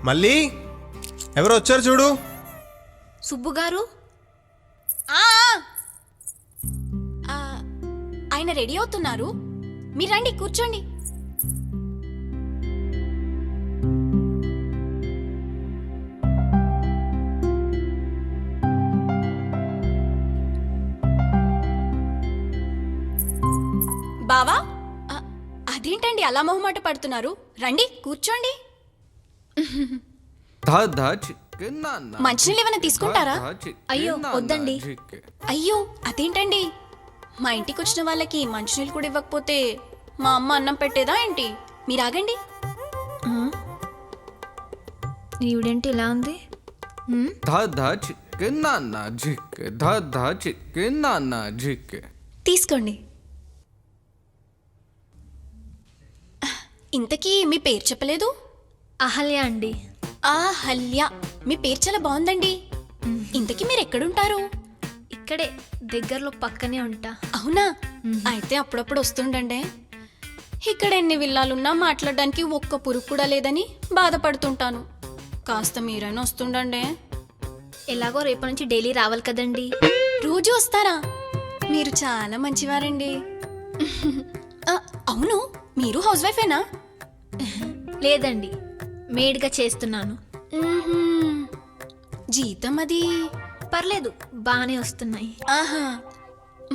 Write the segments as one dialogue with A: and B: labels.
A: మళ్ళీ ఎవరు వచ్చారు చూడు.
B: సుబ్బు గారు,
C: ఆయన రెడీ అవుతున్నారు, మీరు రండి కూర్చోండి. బావా, అదేంటండి అలా మొహమాట పడుతున్నారు? రండి కూర్చోండి. మంచినీళ్ళు ఏమైనా తీసుకుంటారా?
B: అయ్యో వద్దండి.
C: అయ్యో అదేంటండి, మా ఇంటికి వచ్చిన వాళ్ళకి మంచినీళ్ళు కూడా ఇవ్వకపోతే మా అమ్మ అన్నం పెట్టేదా ఏంటి? మీరు ఆగండి.
B: ఈవిడేంటి ఇలా ఉంది?
C: తీసుకోండి. ఇంతకీ మీ పేరు చెప్పలేదు?
B: అహల్య అండి.
C: అహల్య, మీ పేరు చాలా బాగుందండి. ఇంతకీ మీరు ఎక్కడుంటారు?
B: ఇక్కడే దగ్గరలో పక్కనే ఉంటా.
C: అవునా? అయితే అప్పుడప్పుడు వస్తుండండి. ఇక్కడ ఎన్ని విల్లాలున్నా మాట్లాడడానికి ఒక్క పురుగు కూడా లేదని బాధపడుతుంటాను. కాస్త మీరైనా వస్తుండండి.
B: ఎలాగో రేపటి నుంచి డైలీ రావాలి కదండి.
C: రోజు వస్తారా? మీరు చాలా మంచివారండి. అవును, మీరు హౌస్ వైఫేనా?
B: లేదండి, మేడ్గా చేస్తున్నాను.
C: జీతం అది
B: పర్లేదు, బాగానే వస్తున్నాయి.
C: ఆహా,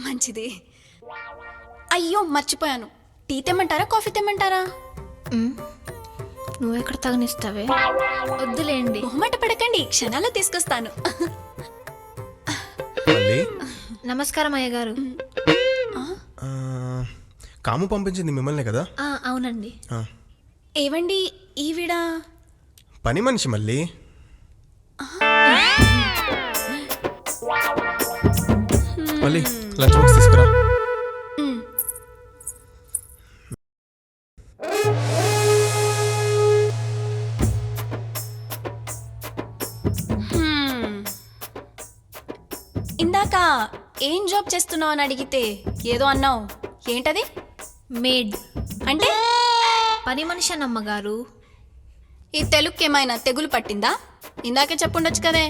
C: మంచిది. అయ్యో మర్చిపోయాను, టీ తెమ్మంటారా కాఫీ తెమ్మంటారా?
B: నువ్వెక్కడ తగనిస్తావే? వద్దులేండి.
C: మొహమాట పడకండి, క్షణాల్లో తీసుకొస్తాను.
A: మళ్ళీ
B: నమస్కారం అయ్య గారు.
A: కాము పంపించింది మిమ్మల్ని కదా?
B: అవునండి.
C: ఏవండి ఈవిడ
A: పని మనిషి. మళ్ళీ మళ్ళీ లంచ్ బాక్స్ తీసుకురా.
C: ఇందాక ఏం జాబ్ చేస్తున్నావు అని అడిగితే ఏదో అన్నావు, ఏంటది?
B: మేడ్
C: అంటే
B: పని మనిషి అని అమ్మగారు.
C: ఈ తెలుగుకేమైనా తెగులు పట్టిందా? ఇందాకే చెప్పుండొచ్చు కదే.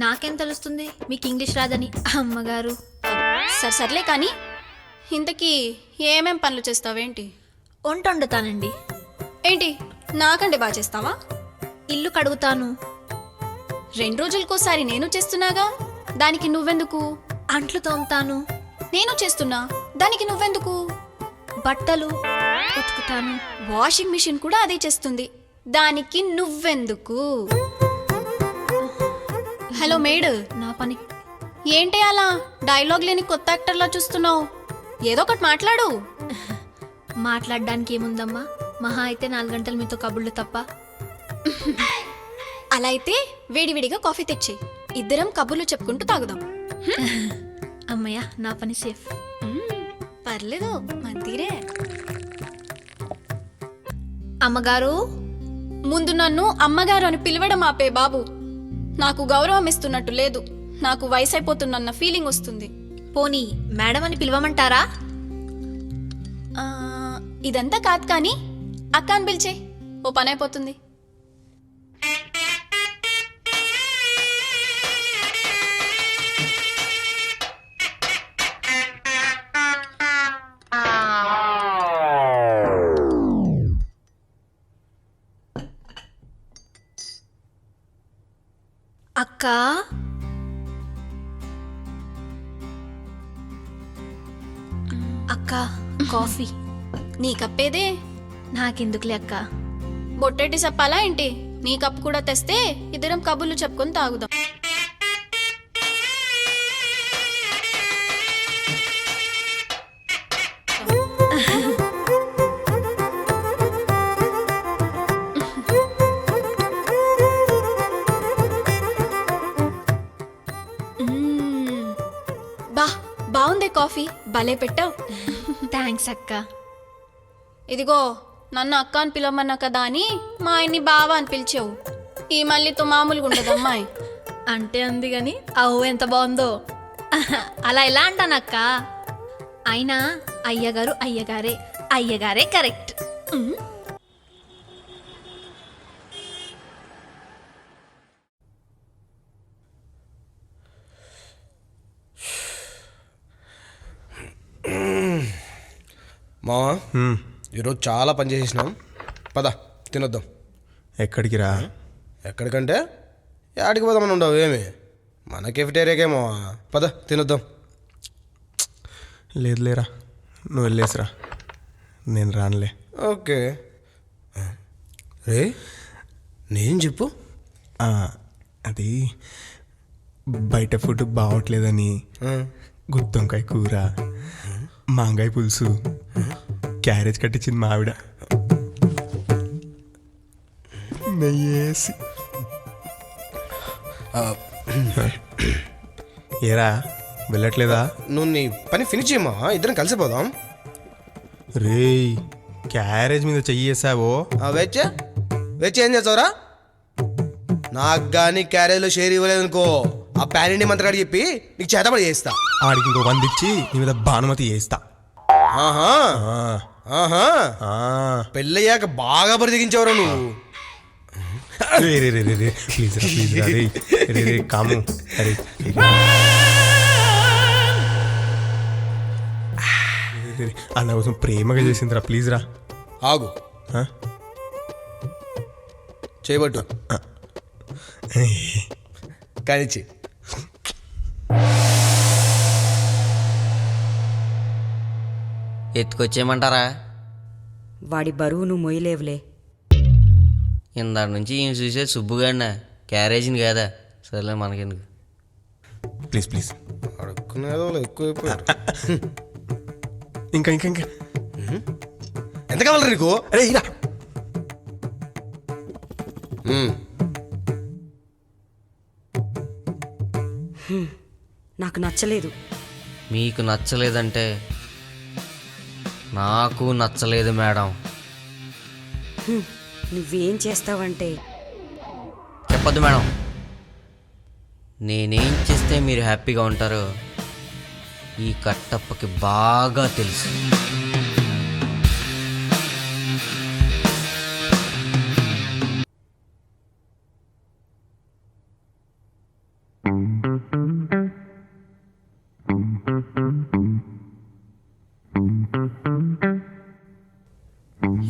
B: నాకేం తెలుస్తుంది మీకు ఇంగ్లీష్ రాదని అమ్మగారు.
C: సర్లే కానీ ఇంతకీ ఏమేం పనులు చేస్తావేంటి?
B: వంట వండుతానండి.
C: ఏంటి నాకంటే బాగా చేస్తావా?
B: ఇల్లు కడుగుతాను.
C: 2 రోజులకోసారి నేను చేస్తున్నాగా, దానికి నువ్వెందుకు?
B: అంట్లు తోముతాను.
C: నేను చేస్తున్నా, దానికి నువ్వెందుకు?
B: బట్టలు ఉతుకుతాను.
C: వాషింగ్ మిషన్ కూడా అదే చేస్తుంది, దానికి నువ్వెందుకు? హలో మేడ్,
B: నా పని
C: ఏంటి అలా డైలాగ్ లేని కొత్త యాక్టర్లా చూస్తున్నావు? ఏదో ఒకటి మాట్లాడు.
B: మాట్లాడడానికి ఏముందమ్మా, మహా అయితే 4 గంటలు మీతో కబుర్లు తప్ప.
C: అలా అయితే వేడివేడిగా కాఫీ తెచ్చి ఇద్దరం కబుర్లు చెప్పుకుంటూ తాగుదాం.
B: అమ్మయ్య, నా పని సేఫ్.
C: పర్లేదు, మంతీరే.
B: అమ్మగారు,
C: ముందు నన్ను అమ్మగారు అని పిలవడం ఆపే బాబు. నాకు గౌరవం ఇస్తున్నట్టు లేదు, నాకు వయసు అయిపోతున్న ఫీలింగ్ వస్తుంది.
B: పోనీ మేడం అని పిలవమంటారా?
C: ఇదంతా కాదు కానీ అక్క అని పిలిచే, ఓ పని అయిపోతుంది.
B: అక్క, అక్క కాఫీ.
C: నీ కప్పేదే?
B: నాకెందుకులే అక్క.
C: బొట్టెట్టి చెప్పాలా ఏంటి? నీ కప్పు కూడా తెస్తే ఇద్దరం కబుర్లు చెప్పుకొని తాగుదాం. బాగుంది కాఫీ, భలే పెట్టావు.
B: థ్యాంక్స్ అక్క.
C: ఇదిగో, నన్ను అక్క అని పిలవమన్నా కదా అని మా ఆయన్ని బావ అని పిలిచావు. ఈ మళ్ళీతో మామూలుగా ఉండదు అమ్మాయి.
B: అంటే అంది గాని అవు ఎంత బాగుందో. అలా ఎలా అంటానక్క? అయినా అయ్యగారు అయ్యగారే, అయ్యగారే కరెక్ట్.
D: మావా
A: హ్మ్.
D: ఈరోజు చాలా పని చేసేసినాం, పద తినొద్దాం.
A: ఎక్కడికి రా?
D: ఎక్కడికంటే యాడికి పోదామని ఉండవు ఏమి, మన కెఫిటేరియాకే మావా, పద తినొద్దాం.
A: లేదు లేరా, నువ్వు వెళ్ళేసిరా, నేను రానులే.
D: ఓకే రే, నేను చెప్పు.
A: ఆ, అది బయట ఫుడ్ బాగోట్లేదని గుత్తొంకాయ కూర, మాంగాయ పులుసు, క్యారేజ్ కట్టించింది మా ఆవిడ నెయ్యేసి. ఏరా వెళ్ళట్లేదా?
D: నువ్వు నీ పని ఫినిష్ చేయమా, ఇద్దరం కలిసిపోదాం.
A: రేయ్, క్యారేజ్ మీద చెయ్యేసావో
D: వెచ్చ వెచ్చ ఏం చేస్తావురా? నాకు కానీ క్యారేజ్లో షేర్ ఇవ్వలేదనుకో, ఆ ప్యానిండి మంత్రగాడికి చెప్పి నీకు చేతబడి చేస్తా.
A: ఆడికి ఇంకో 100 ఇచ్చి నీ మీద భానుమతి చేస్తా.
D: ఆహా
A: ఆ,
D: ఆహా,
A: ఆ.
D: పెళ్ళయ్యాక బాగా బరిదిగించావురా నువ్వు.
A: రే రే రే రే రే, ప్లీజ్ రా, ప్లీజ్ రా, రే రే రే కాము, అరే రే, రే. రే, రే, అన్న కోసం ప్రేమగా చేసిందిరా, ప్లీజ్ రా.
D: ఆగు,
A: ఆ?
D: చేయబట్టు కానిచ్చి.
E: ఎత్తుకొచ్చేయమంటారా?
F: వాడి బరువు నువ్వు మొయ్యలేవులే.
E: ఇందాక నుంచి ఈయన చూసే సుబ్బుగాడినా, క్యారేజీని కాదా? సరేలే మనకెందుకు.
A: ప్లీజ్ ప్లీజ్,
D: అడుక్కునేదో ఎక్కువైపోయారు.
A: ఇంకా ఇంకా ఇంకా
D: ఎంత కావాలి నీకు?
A: అరే ఇరా.
F: నాకు నచ్చలేదు.
E: మీకు నచ్చలేదంటే నాకు నచ్చలేదు మేడం.
F: నువ్వేం చేస్తావంటే
E: చెప్పొద్దు మేడం. నేనేం చేస్తే మీరు హ్యాపీగా ఉంటారో ఈ కట్టప్పకి బాగా తెలుసు.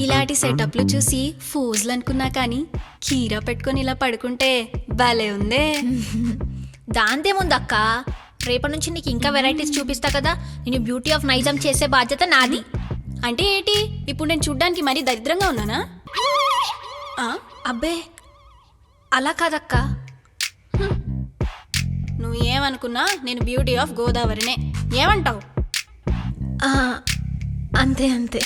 C: ఇలాంటి సెటప్లు చూసి ఫూజులు అనుకున్నా కానీ కీరా పెట్టుకొని ఇలా పడుకుంటే భలే ఉందే.
B: దాంతేముందక్క, రేపటి నుంచి నీకు ఇంకా వెరైటీస్ చూపిస్తా కదా. నేను బ్యూటీ ఆఫ్ నైజం చేసే బాధ్యత నాది.
C: అంటే ఏంటి, ఇప్పుడు నేను చూడ్డానికి మరీ దరిద్రంగా ఉన్నానా? ఆ,
B: అబ్బే అలా కాదక్క.
C: నువ్వు ఏమనుకున్నా నేను బ్యూటీ ఆఫ్ గోదావరినే. ఏమంటావు?
B: ఆ, అంతే అంతే.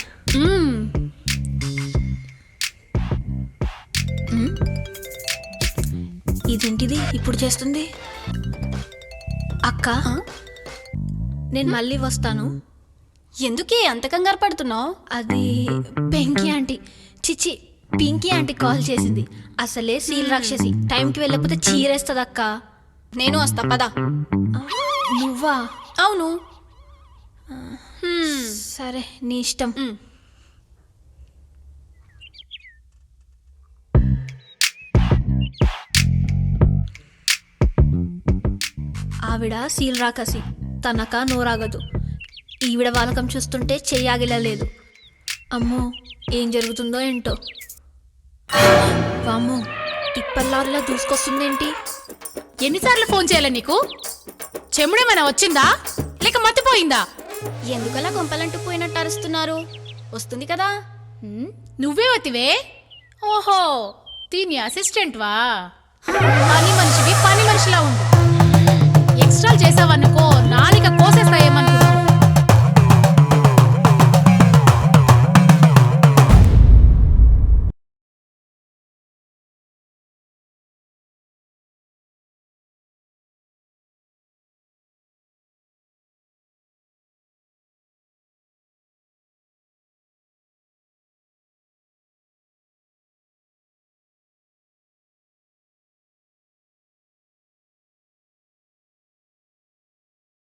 B: ఇదేంటిది ఇప్పుడు చేస్తుంది? అక్క, నేను మళ్ళీ వస్తాను.
C: ఎందుకే అంత కంగారు పడుతున్నావు?
B: అది పెంకీ ఆంటీ, చిచి పింకీ ఆంటీ కాల్ చేసింది. అసలే సీల్ రాక్షసి, టైంకి వెళ్ళకపోతే చీరేస్తుంది అక్క.
C: నేను వస్తా పదా.
B: నువ్వా?
C: అవును.
B: సరే నీ ఇష్టం. ఆవిడ సీల్ రాకసి, తనక నోరాగదు. ఈవిడ వాలకం చూస్తుంటే చెయ్యాగిలేదు. అమ్మో, ఏం జరుగుతుందో ఏంటో. వామ్మో, టిప్పల్లారిలా దూసుకొస్తుందేంటి?
G: ఎన్నిసార్లు ఫోన్ చేయాలి నీకు? చెముడేమైనా వచ్చిందా లేక మతిపోయిందా?
C: ఎందుకలా కొంపలంటూ పోయినట్టు అరుస్తున్నారు? వస్తుంది కదా.
G: నువ్వే వతివే? ఓహో, దీని అసిస్టెంట్వా? పని మనిషివి పని మనిషిలా ఉండు. ఎక్స్ట్రాలు చేసావనుకో నాలిక కోసేస్తాయేమన్నా.